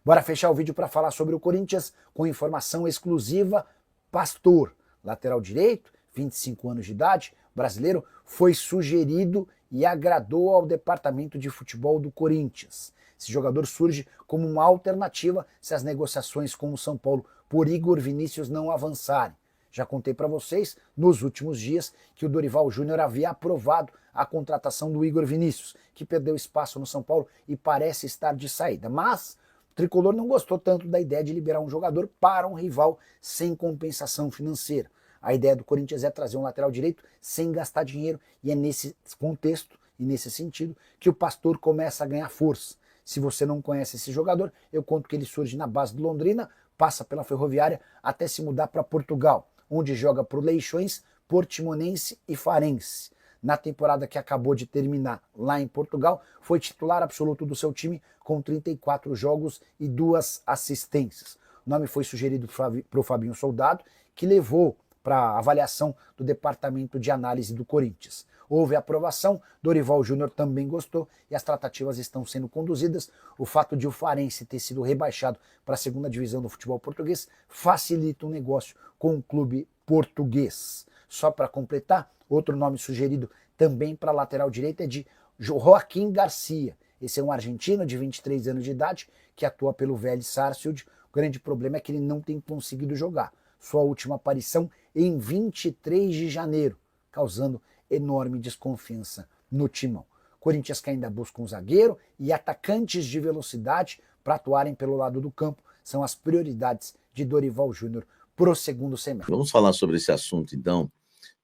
Bora fechar o vídeo para falar sobre o Corinthians com informação exclusiva. Pastor, lateral direito, 25 anos de idade, brasileiro, foi sugerido e agradou ao departamento de futebol do Corinthians. Esse jogador surge como uma alternativa se as negociações com o São Paulo por Igor Vinícius não avançarem. Já contei para vocês, nos últimos dias, que o Dorival Júnior havia aprovado a contratação do Igor Vinícius, que perdeu espaço no São Paulo e parece estar de saída. Mas o Tricolor não gostou tanto da ideia de liberar um jogador para um rival sem compensação financeira. A ideia do Corinthians é trazer um lateral direito sem gastar dinheiro, e é nesse contexto e nesse sentido que o Pastor começa a ganhar força. Se você não conhece esse jogador, eu conto que ele surge na base do Londrina, passa pela Ferroviária até se mudar para Portugal, onde joga para o Leixões, Portimonense e Farense. Na temporada que acabou de terminar lá em Portugal, foi titular absoluto do seu time com 34 jogos e 2 assistências. O nome foi sugerido para o Fabinho Soldado, que levou para a avaliação do departamento de análise do Corinthians. Houve aprovação, Dorival Júnior também gostou e as tratativas estão sendo conduzidas. O fato de o Farense ter sido rebaixado para a segunda divisão do futebol português facilita o negócio com o clube português. Só para completar, outro nome sugerido também para a lateral direita é de Joaquim Garcia. Esse é um argentino de 23 anos de idade que atua pelo Vélez Sarsfield. O grande problema é que ele não tem conseguido jogar. Sua última aparição em 23 de janeiro, causando enorme desconfiança no timão. Corinthians que ainda busca um zagueiro e atacantes de velocidade para atuarem pelo lado do campo são as prioridades de Dorival Júnior para o segundo semestre. Vamos falar sobre esse assunto então,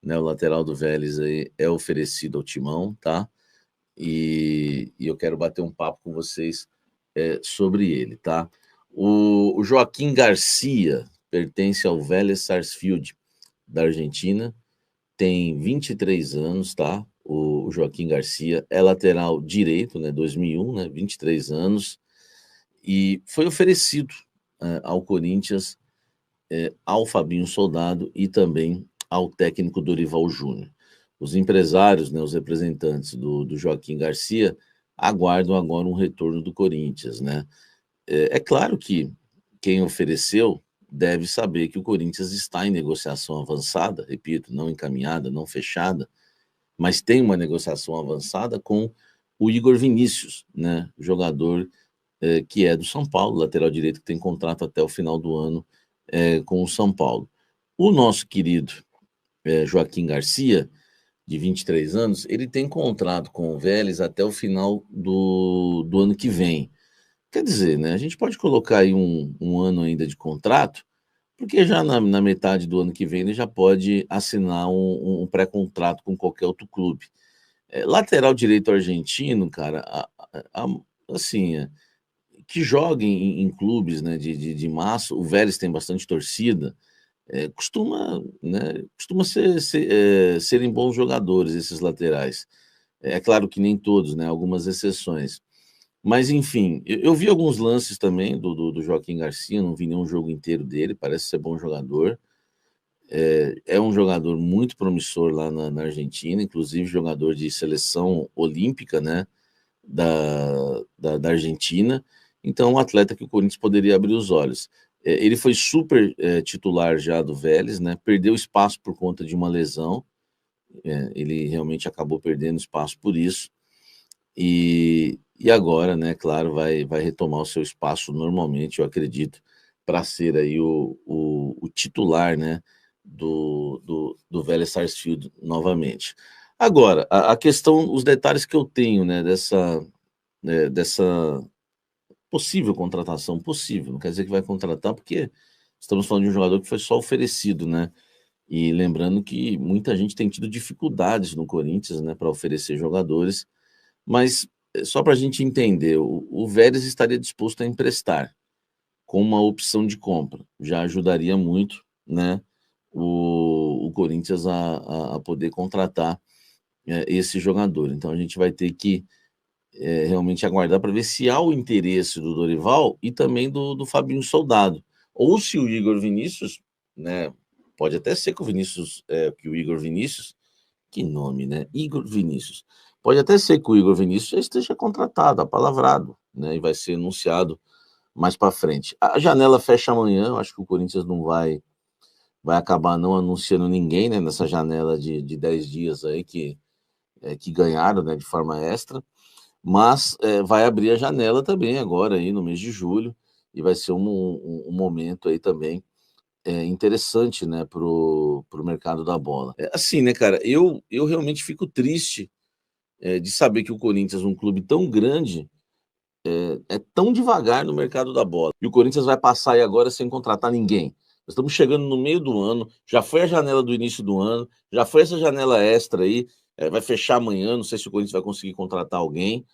né? O lateral do Vélez aí é oferecido ao timão, tá? E eu quero bater um papo com vocês sobre ele, tá? O Joaquim Garcia pertence ao Vélez Sarsfield da Argentina, tem 23 anos, tá? O Joaquim Garcia é lateral direito, né? 2001, né? 23 anos, e foi oferecido ao Corinthians, ao Fabinho Soldado e também ao técnico Dorival Júnior. Os empresários, né, os representantes do Joaquim Garcia, aguardam agora um retorno do Corinthians, né? É claro que quem ofereceu deve saber que o Corinthians está em negociação avançada, repito, não encaminhada, não fechada, mas tem uma negociação avançada com o Igor Vinícius, né, jogador que é do São Paulo, lateral direito, que tem contrato até o final do ano com o São Paulo. O nosso querido Joaquim Garcia, de 23 anos, ele tem contrato com o Vélez até o final do ano que vem. Quer dizer, né, a gente pode colocar aí um ano ainda de contrato, porque já na metade do ano que vem ele já pode assinar um pré-contrato com qualquer outro clube. Lateral direito argentino, cara, assim, que joga em clubes, né, de massa, o Vélez tem bastante torcida, costuma serem bons jogadores esses laterais. É claro que nem todos, né, algumas exceções. Mas, enfim, eu vi alguns lances também do Joaquim Garcia, não vi nenhum jogo inteiro dele, parece ser bom jogador. É um jogador muito promissor lá na Argentina, inclusive jogador de seleção olímpica, né, da Argentina. Então, um atleta que o Corinthians poderia abrir os olhos. Ele foi super titular já do Vélez, né, perdeu espaço por conta de uma lesão, ele realmente acabou perdendo espaço por isso. E agora, né, claro, vai retomar o seu espaço normalmente, eu acredito, para ser aí o titular, né, do Vélez Sarsfield novamente. Agora, a questão, os detalhes que eu tenho, né, dessa possível contratação, não quer dizer que vai contratar, porque estamos falando de um jogador que foi só oferecido, né, e lembrando que muita gente tem tido dificuldades no Corinthians, né, para oferecer jogadores, mas só para a gente entender, o Vélez estaria disposto a emprestar com uma opção de compra. Já ajudaria muito, né, o Corinthians a poder contratar esse jogador. Então a gente vai ter que realmente aguardar para ver se há o interesse do Dorival e também do Fabinho Soldado. Ou se o Igor Vinícius, né, pode até ser que o Igor Vinícius, que nome, né? Igor Vinícius. Pode até ser que o Igor Vinícius já esteja contratado, apalavrado, né? E vai ser anunciado mais para frente. A janela fecha amanhã, eu acho que o Corinthians não vai acabar não anunciando ninguém, né, nessa janela de 10 dias aí que ganharam, né, de forma extra, mas vai abrir a janela também agora aí no mês de julho, e vai ser um momento aí também interessante, né, pro mercado da bola. Assim, né, cara, eu realmente fico triste de saber que o Corinthians, um clube tão grande, é tão devagar no mercado da bola. E o Corinthians vai passar aí agora sem contratar ninguém. Nós estamos chegando no meio do ano, já foi a janela do início do ano, já foi essa janela extra aí, vai fechar amanhã, não sei se o Corinthians vai conseguir contratar alguém.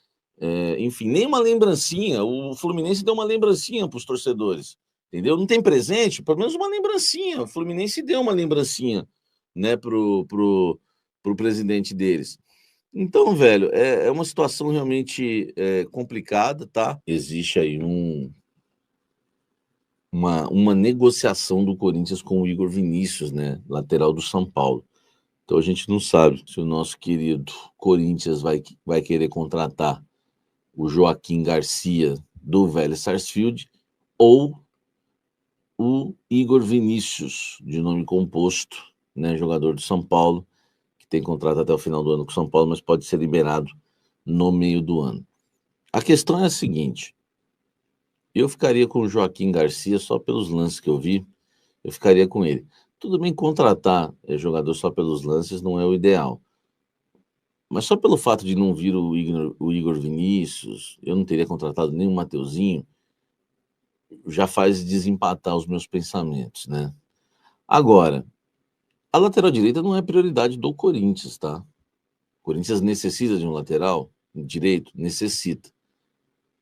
Enfim, nem uma lembrancinha. O Fluminense deu uma lembrancinha para os torcedores, entendeu? Não tem presente, pelo menos uma lembrancinha. O Fluminense deu uma lembrancinha, né, pro presidente deles. Então, velho, é uma situação realmente complicada, tá? Existe aí uma negociação do Corinthians com o Igor Vinícius, né? Lateral do São Paulo. Então a gente não sabe se o nosso querido Corinthians vai querer contratar o Joaquim Garcia do Vélez Sarsfield ou o Igor Vinícius, de nome composto, né? Jogador do São Paulo, que tem contrato até o final do ano com o São Paulo, mas pode ser liberado no meio do ano. A questão é a seguinte: eu ficaria com o Joaquim Garcia só pelos lances que eu vi, eu ficaria com ele. Tudo bem, contratar jogador só pelos lances não é o ideal, mas só pelo fato de não vir o Igor Vinícius, eu não teria contratado nem o Mateuzinho, já faz desempatar os meus pensamentos, né? Agora, a lateral direita não é prioridade do Corinthians, tá? O Corinthians necessita de um lateral direito? Necessita,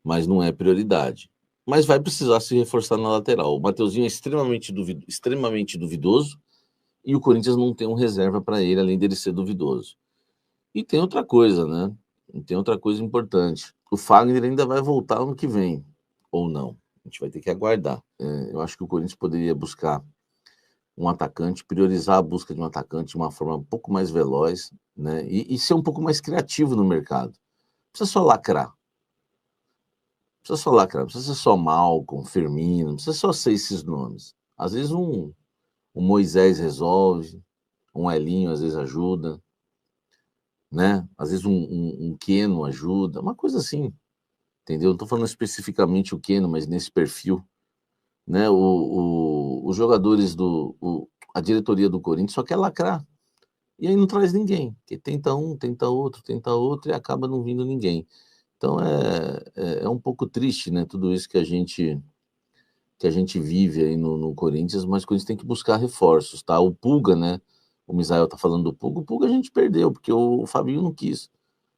mas não é prioridade. Mas vai precisar se reforçar na lateral. O Mateuzinho é extremamente duvidoso e o Corinthians não tem um reserva para ele, além dele ser duvidoso. E tem outra coisa, né? Tem outra coisa importante. O Fagner ainda vai voltar ano que vem, ou não. A gente vai ter que aguardar. Eu acho que o Corinthians poderia buscar um atacante, priorizar a busca de um atacante de uma forma um pouco mais veloz, né? E ser um pouco mais criativo no mercado. Não precisa só lacrar. Precisa só lacrar, não precisa ser só Malcom, Firmino, não precisa só ser esses nomes. Às vezes um Moisés resolve, um Elinho às vezes ajuda, né? Às vezes um Keno ajuda, uma coisa assim, entendeu? Não estou falando especificamente o Keno, mas nesse perfil, né? Os jogadores a diretoria do Corinthians só quer lacrar. E aí não traz ninguém, que tenta um, tenta outro e acaba não vindo ninguém. Então é um pouco triste, né? Tudo isso que a gente vive aí no Corinthians, mas o Corinthians tem que buscar reforços, tá? O Pulga, né? O Misael tá falando do Pulga. O Pulga a gente perdeu, porque o Fabinho não quis.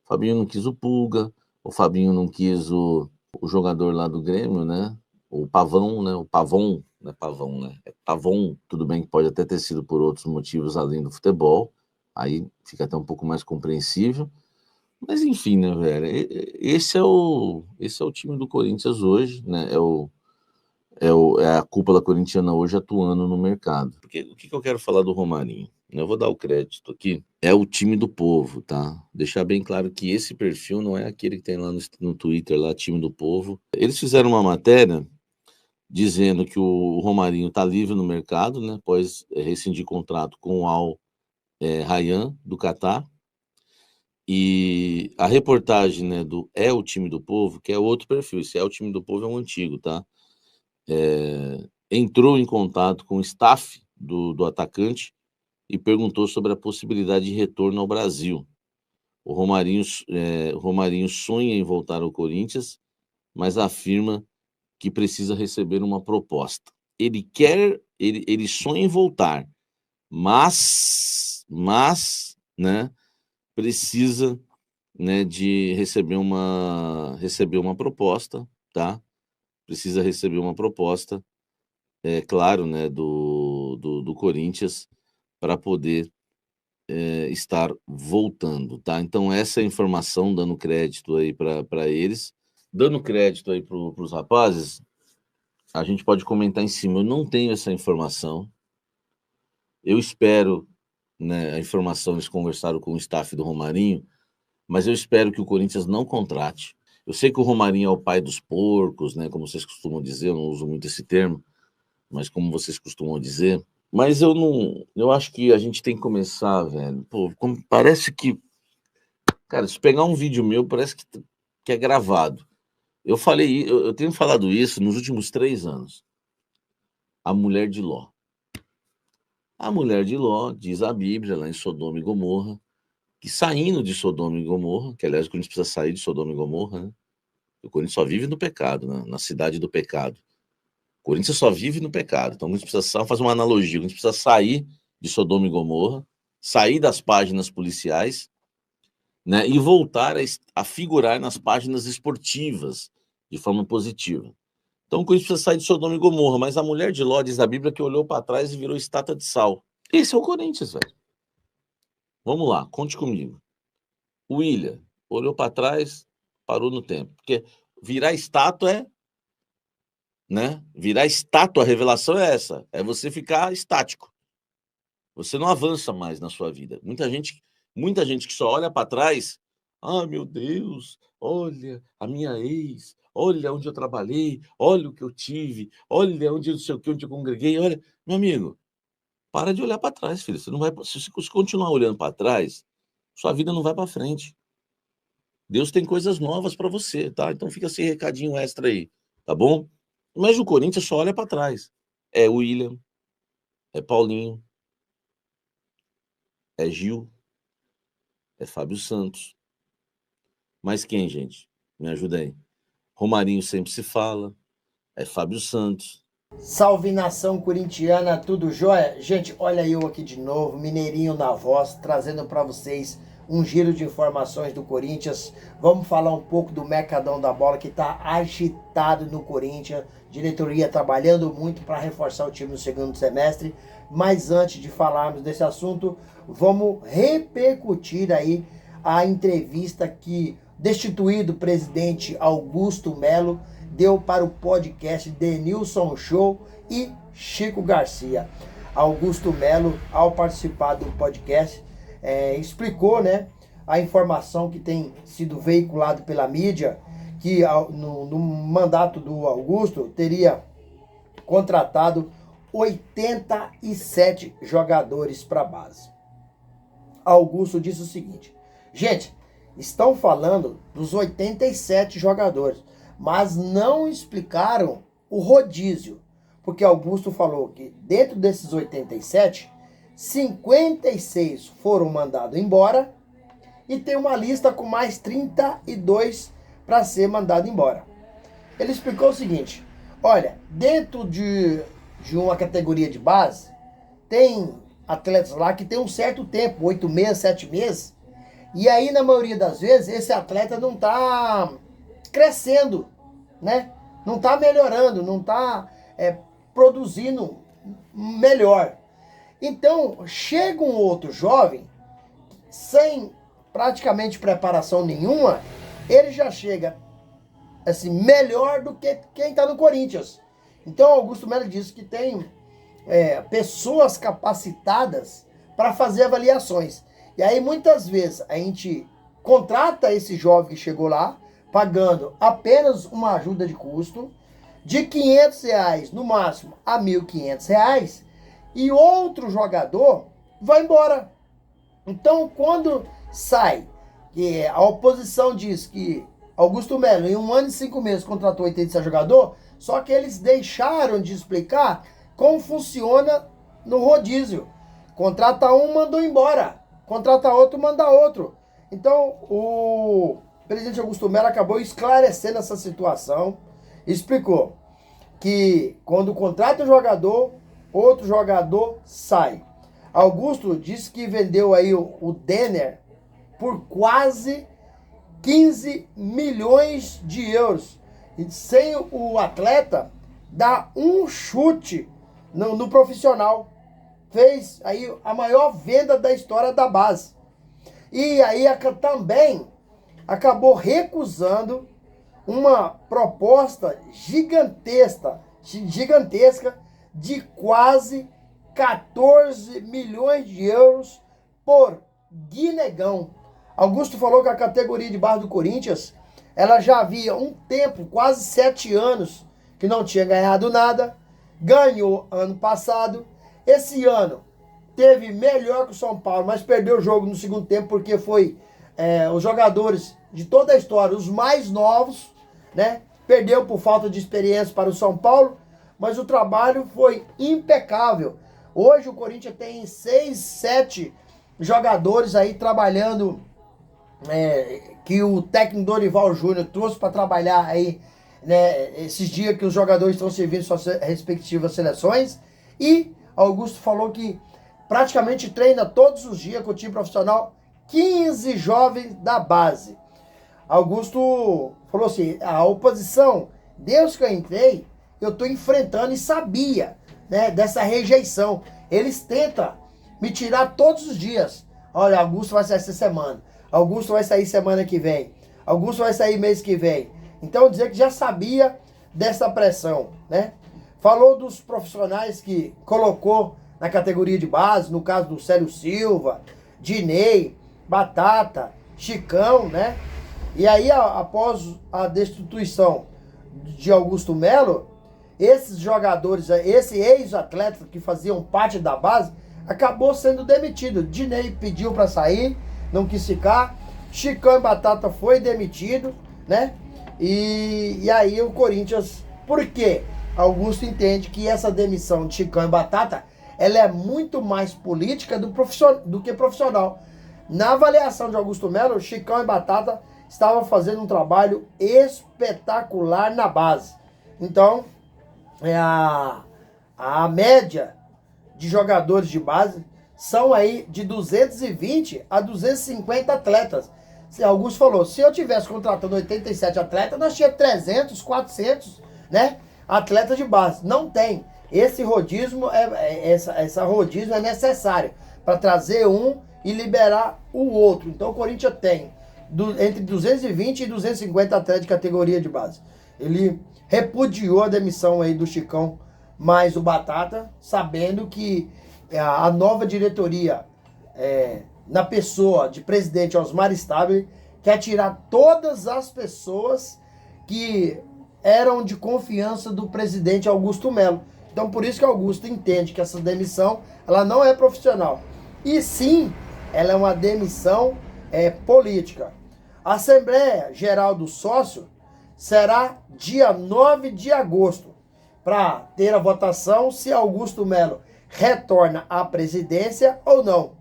O Fabinho não quis o Pulga, o Fabinho não quis o jogador lá do Grêmio, né? O Pavão, né? O Pavon, não é Pavão, né? É Pavon, tudo bem que pode até ter sido por outros motivos além do futebol, aí fica até um pouco mais compreensível. Mas enfim, né, velho? Esse é o time do Corinthians hoje, né? É a cúpula corintiana hoje atuando no mercado. Porque o que eu quero falar do Romarinho? Eu vou dar o crédito aqui. É o time do povo, tá? Deixar bem claro que esse perfil não é aquele que tem lá no Twitter, lá, time do povo. Eles fizeram uma matéria dizendo que o Romarinho está livre no mercado, né? Após rescindir contrato com o Al Rayyan, do Catar. E a reportagem, né, do É o Time do Povo, que é outro perfil. Esse É o Time do Povo é um antigo, tá? Entrou em contato com o staff do atacante e perguntou sobre a possibilidade de retorno ao Brasil. O Romarinho sonha em voltar ao Corinthians, mas afirma que precisa receber uma proposta. Ele sonha em voltar, mas, né, precisa, né, de receber uma proposta, tá? Precisa receber uma proposta, claro, né, do Corinthians para poder estar voltando, tá? Então essa é a informação, dando crédito aí para eles, dando crédito aí para os rapazes. A gente pode comentar em cima. Eu não tenho essa informação. Eu espero, né, a informação, eles conversaram com o staff do Romarinho, mas eu espero que o Corinthians não contrate. Eu sei que o Romarinho é o pai dos porcos, né? Como vocês costumam dizer, eu não uso muito esse termo, mas como vocês costumam dizer. Mas eu não. Eu acho que a gente tem que começar, velho. Pô, parece que. Cara, se pegar um vídeo meu, parece que é gravado. Eu tenho falado isso nos últimos 3 anos. A mulher de Ló. A mulher de Ló, diz a Bíblia, lá em Sodoma e Gomorra, que saindo de Sodoma e Gomorra, que aliás o Corinthians precisa sair de Sodoma e Gomorra, né? O Corinthians só vive no pecado, né? Na cidade do pecado. O Corinthians só vive no pecado. Então a gente precisa fazer uma analogia. A gente precisa sair de Sodoma e Gomorra, sair das páginas policiais, né? E voltar a figurar nas páginas esportivas de forma positiva. Então o Corinthians precisa sair de Sodoma e Gomorra, mas a mulher de Ló diz da Bíblia que olhou para trás e virou estátua de sal. Esse é o Corinthians, velho. Vamos lá, conte comigo. O William olhou para trás, parou no tempo. Porque virar estátua né? Virar estátua, a revelação é essa. É você ficar estático. Você não avança mais na sua vida. Muita gente que só olha para trás, ah, meu Deus, olha a minha ex, olha onde eu trabalhei, olha o que eu tive, olha onde eu não sei o que, onde eu congreguei, olha, meu amigo, para de olhar para trás, filho. Você não vai, se você continuar olhando para trás, sua vida não vai para frente. Deus tem coisas novas para você, tá? Então fica esse recadinho extra aí, tá bom? Mas o Corinthians só olha para trás. É William, é Paulinho, é Gil, é Fábio Santos. Mas quem, gente? Me ajuda aí. Romarinho sempre se fala, é Fábio Santos. Salve nação corintiana, tudo jóia? Gente, olha eu aqui de novo, Mineirinho na voz, trazendo para vocês um giro de informações do Corinthians. Vamos falar um pouco do mercadão da bola que está agitado no Corinthians. Diretoria trabalhando muito para reforçar o time no segundo semestre. Mas antes de falarmos desse assunto, vamos repercutir aí a entrevista que destituído presidente Augusto Melo deu para o podcast Denilson Show e Chico Garcia. Augusto Melo, ao participar do podcast, explicou, né, a informação que tem sido veiculado pela mídia, que no mandato do Augusto teria contratado 87 jogadores para a base. Augusto disse o seguinte: gente, estão falando dos 87 jogadores, mas não explicaram o rodízio, porque Augusto falou que dentro desses 87, 56 foram mandados embora e tem uma lista com mais 32 para ser mandado embora. Ele explicou o seguinte: olha, dentro de uma categoria de base, tem atletas lá que tem um certo tempo, 8 meses, 7 meses, e aí na maioria das vezes esse atleta não está crescendo, né? Não está melhorando, não está produzindo melhor. Então, chega um outro jovem, sem praticamente preparação nenhuma, ele já chega assim, melhor do que quem está no Corinthians. Então, Augusto Melo disse que tem pessoas capacitadas para fazer avaliações. E aí, muitas vezes, a gente contrata esse jovem que chegou lá, pagando apenas uma ajuda de custo de R$500 no máximo a R$1.500, e outro jogador vai embora. Então, quando sai, que a oposição diz que Augusto Melo, em 1 ano e 5 meses, contratou 87 jogador, só que eles deixaram de explicar como funciona no rodízio. Contrata um, mandou embora. Contrata outro, manda outro. Então, o presidente Augusto Melo acabou esclarecendo essa situação, explicou que quando contrata um jogador, outro jogador sai. Augusto disse que vendeu aí o Denner por quase 15 milhões de euros. E sem o atleta, dá um chute no profissional. Fez aí a maior venda da história da base. E aí também acabou recusando uma proposta gigantesca de quase 14 milhões de euros por Guinegão. Augusto falou que a categoria de base do Corinthians ela já havia um tempo, quase 7 anos, que não tinha ganhado nada. Ganhou ano passado. Esse ano teve melhor que o São Paulo, mas perdeu o jogo no segundo tempo porque foi os jogadores de toda a história, os mais novos, né? Perdeu por falta de experiência para o São Paulo, mas o trabalho foi impecável. Hoje o Corinthians tem 6, 7 jogadores aí trabalhando, que o técnico Dorival Júnior trouxe para trabalhar aí, né, esses dias que os jogadores estão servindo suas respectivas seleções. E Augusto falou que praticamente treina todos os dias com o time profissional 15 jovens da base. Augusto falou assim, a oposição, desde que eu entrei, eu estou enfrentando e sabia, né, dessa rejeição. Eles tentam me tirar todos os dias. Olha, Augusto vai sair essa semana. Augusto vai sair semana que vem. Augusto vai sair mês que vem. Então, dizer que já sabia dessa pressão, né? Falou dos profissionais que colocou na categoria de base, no caso do Célio Silva, Dinei, Batata, Chicão, né? E aí, após a destituição de Augusto Melo, esses jogadores, esse ex-atleta que faziam parte da base, acabou sendo demitido. Dinei pediu para sair, não quis ficar. Chicão e Batata foi demitido, né? E aí o Corinthians, por quê? Augusto entende que essa demissão de Chicão e Batata, ela é muito mais política do que profissional. Na avaliação de Augusto Melo, Chicão e Batata estavam fazendo um trabalho espetacular na base. Então, a média de jogadores de base são aí de 220 a 250 atletas. Augusto falou, se eu tivesse contratando 87 atletas, nós tínhamos 300, 400, né, atletas de base. Não tem. Esse rodízio, essa rodízio é necessário para trazer um e liberar o outro. Então o Corinthians tem entre 220 e 250 atletas de categoria de base. Ele repudiou a demissão aí do Chicão mais o Batata, sabendo que a nova diretoria, na pessoa de presidente Osmar Stabile, quer tirar todas as pessoas que eram de confiança do presidente Augusto Melo. Então por isso que Augusto entende que essa demissão, ela não é profissional. E sim, ela é uma demissão política. A Assembleia Geral do Sócio será dia 9 de agosto, para ter a votação se Augusto Melo retorna à presidência ou não.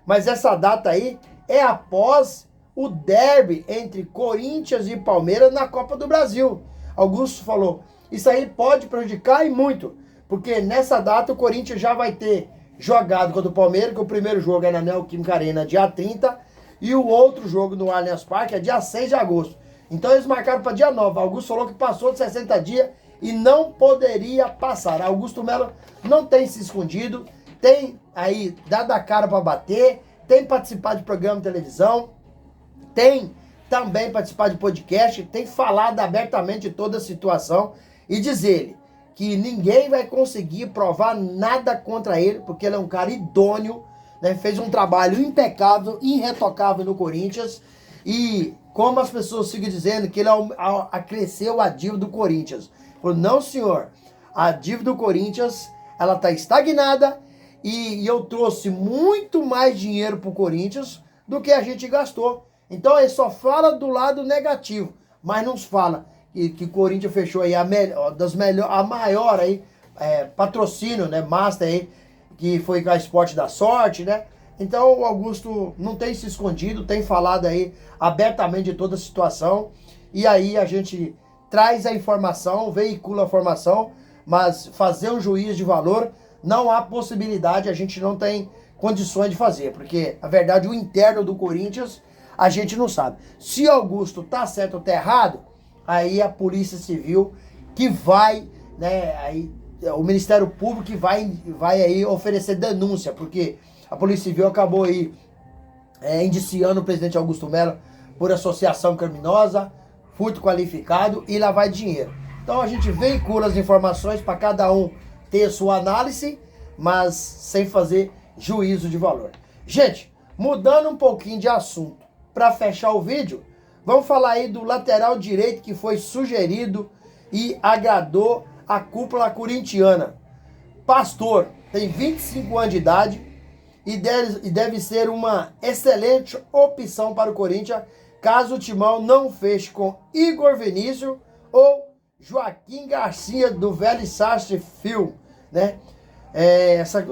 Mas essa data aí é após o derby entre Corinthians e Palmeiras na Copa do Brasil. Augusto falou, isso aí pode prejudicar e muito, porque nessa data o Corinthians já vai ter jogado contra o Palmeiras, que o primeiro jogo é na Neoquímica Arena, dia 30, e o outro jogo no Allianz Parque é dia 6 de agosto. Então eles marcaram para dia 9. Augusto falou que passou de 60 dias e não poderia passar. Augusto Melo não tem se escondido, tem aí dado a cara para bater, tem participado de programa de televisão, tem também participado de podcast, tem falado abertamente de toda a situação e diz ele que ninguém vai conseguir provar nada contra ele, porque ele é um cara idôneo, né? Fez um trabalho impecável, irretocável no Corinthians, e como as pessoas ficam dizendo que ele acresceu a dívida do Corinthians. Falou, não senhor, a dívida do Corinthians, ela está estagnada, e eu trouxe muito mais dinheiro para o Corinthians do que a gente gastou. Então ele só fala do lado negativo, mas não fala que o Corinthians fechou aí a maior aí, patrocínio, né, master aí, que foi com a Esporte da Sorte, né? Então o Augusto não tem se escondido, tem falado aí abertamente de toda a situação, e aí a gente traz a informação, veicula a informação, mas fazer um juízo de valor não há possibilidade, a gente não tem condições de fazer, porque a verdade, o interno do Corinthians a gente não sabe. Se Augusto tá certo ou tá errado, aí a Polícia Civil que vai, né, aí o Ministério Público que vai aí oferecer denúncia, porque a Polícia Civil acabou aí indiciando o presidente Augusto Melo por associação criminosa, furto qualificado e lavar dinheiro. Então a gente veicula as informações para cada um ter sua análise, mas sem fazer juízo de valor. Gente, mudando um pouquinho de assunto, para fechar o vídeo, Vamos falar aí do lateral direito que foi sugerido e agradou a cúpula corintiana. Pastor, tem 25 anos de idade e deve ser uma excelente opção para o Corinthians, caso o Timão não feche com Igor Vinícius ou Joaquim Garcia do Vélez Sarsfield, né?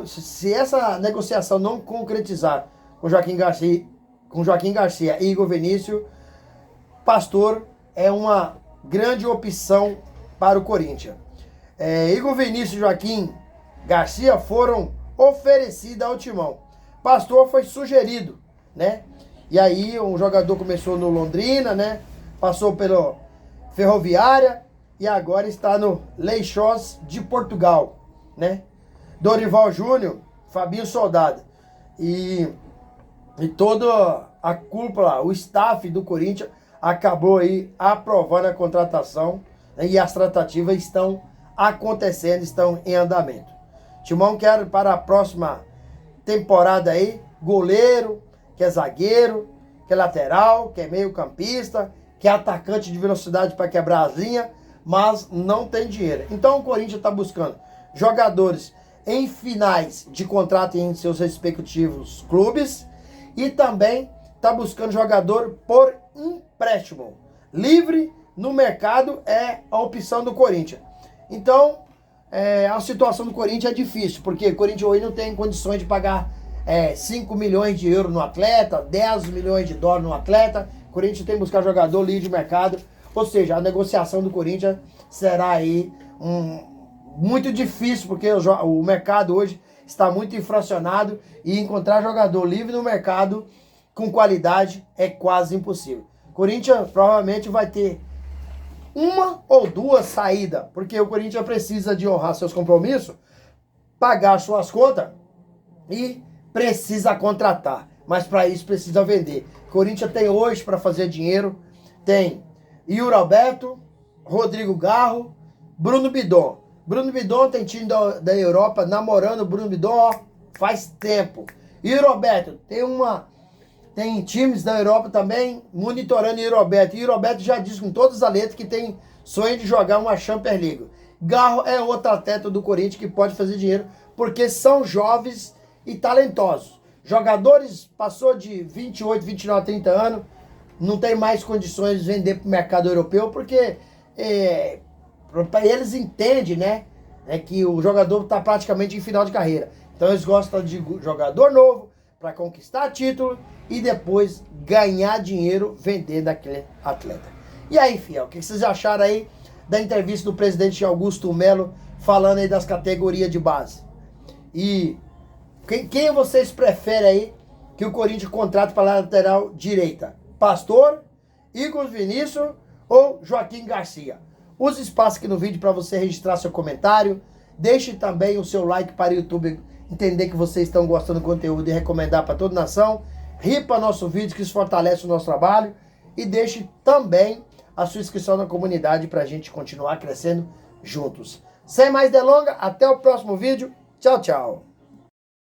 Se essa negociação não concretizar com Joaquim Garcia e Igor Vinícius, Pastor é uma grande opção para o Corinthians. Igor Vinícius e Joaquim Garcia foram oferecidos ao Timão. Pastor foi sugerido, né? E aí o jogador começou no Londrina, né? Passou pelo Ferroviária e agora está no Leixões de Portugal, né? Dorival Júnior, Fabinho Soldado e toda a cúpula, o staff do Corinthians acabou aí aprovando a contratação, né? E as tratativas estão acontecendo, estão em andamento. Timão quer para a próxima temporada aí goleiro, que é zagueiro, que é lateral, que é meio campista, que é atacante de velocidade para quebrar as linhas, mas não tem dinheiro. Então o Corinthians está buscando jogadores em finais de contrato em seus respectivos clubes e também está buscando jogador por empréstimo. Livre no mercado é a opção do Corinthians. Então a situação do Corinthians é difícil, porque o Corinthians hoje não tem condições de pagar 5 milhões de euros no atleta, 10 milhões de dólares no atleta. O Corinthians tem que buscar jogador livre de mercado, ou seja, a negociação do Corinthians será aí muito difícil, porque o mercado hoje está muito inflacionado e encontrar jogador livre no mercado com qualidade é quase impossível. O Corinthians provavelmente vai ter uma ou duas saídas, porque o Corinthians precisa de honrar seus compromissos, pagar suas contas e precisa contratar. Mas para isso precisa vender. O Corinthians tem hoje para fazer dinheiro, tem Yuri Alberto, Rodrigo Garro, Bruno Bidon. Bruno Bidon tem time da Europa namorando o Bruno Bidon faz tempo. Yuri Alberto tem times da Europa também monitorando o Yuri Alberto. Yuri Alberto já disse com todas as letras que tem sonho de jogar uma Champions League. Garro é outro atleta do Corinthians que pode fazer dinheiro, porque são jovens e talentosos. Jogadores passou de 28, 29, 30 anos, não tem mais condições de vender para o mercado europeu, porque para eles entendem, né, que o jogador está praticamente em final de carreira. Então eles gostam de jogador novo para conquistar título e depois ganhar dinheiro vendendo aquele atleta. E aí, fiel, o que vocês acharam aí da entrevista do presidente Augusto Melo falando aí das categorias de base? E quem vocês preferem aí que o Corinthians contrate para a lateral direita? Pastor, Igor Vinícius ou Joaquim Garcia? Use espaço aqui no vídeo para você registrar seu comentário. Deixe também o seu like para o YouTube entender que vocês estão gostando do conteúdo e recomendar para toda a nação. Ripa nosso vídeo, que isso fortalece o nosso trabalho. E deixe também a sua inscrição na comunidade para a gente continuar crescendo juntos. Sem mais delongas, até o próximo vídeo. Tchau, tchau.